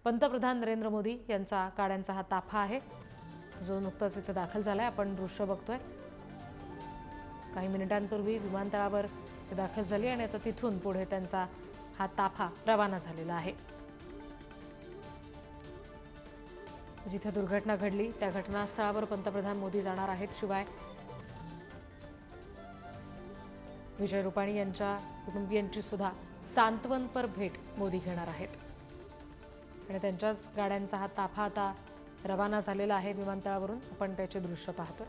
पंतप्रधान नरेंद्र मोदी यांचा गाड्यांचा हा ताफा आहे जो नुकताच इथे दाखल झालाय। आपण दृश्य बघतोय, काही मिनिटांपूर्वी विमानतळावर ते दाखल झाले आणि आता तिथून पुढे त्यांचा हा ताफा रवाना झालेला आहे। जिथे दुर्घटना घडली त्या घटनास्थळावर पंतप्रधान मोदी जाणार आहेत। शिवाय विजय रुपाणी यांच्या कुटुंबियांची सुद्धा सांत्वनपर भेट मोदी घेणार आहेत आणि त्यांच्याच गाड्यांचा हा ताफा आता रवाना झालेला आहे विमानतळावरून। आपण त्याचे दृश्य पाहतोय।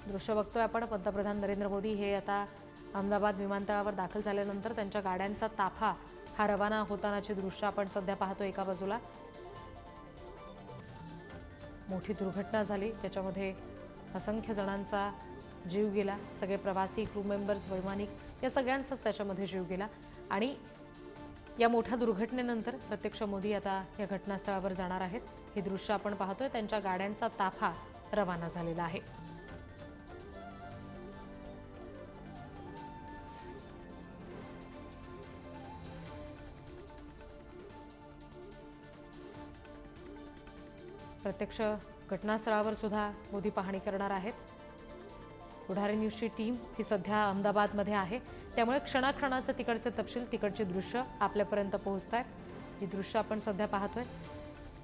दृश्य बघतोय आपण, पंतप्रधान नरेंद्र मोदी हे आता अहमदाबाद विमानतळावर दाखल झाल्यानंतर त्यांच्या गाड्यांचा ताफा हा रवाना होतानाचे दृश्य आपण सध्या पाहतोय। एका बाजूला मोठी दुर्घटना झाली त्याच्यामध्ये असंख्य जणांचा जीव गेला, सगळे प्रवासी, क्रू मेंबर्स, वैमानिक या सगळ्यांचाच त्याच्यामध्ये जीव गेला आणि या मोठ्या दुर्घटनेनंतर प्रत्यक्ष मोदी आता या घटनास्थळावर जाणार आहेत। हे दृश्य आपण पाहतोय, त्यांच्या गाड्यांचा ताफा रवाना झालेला आहे। प्रत्यक्ष घटनास्थळावर सुद्धा मोदी पाहणी करणार आहेत। पुढारी न्यूजची टीम ही सध्या अहमदाबादमध्ये आहे, त्यामुळे क्षणाक्षणाचे तिकडचे तपशील, तिकडचे दृश्य आपल्यापर्यंत पोहोचत आहेत। ही दृश्य आपण सध्या पाहतोय।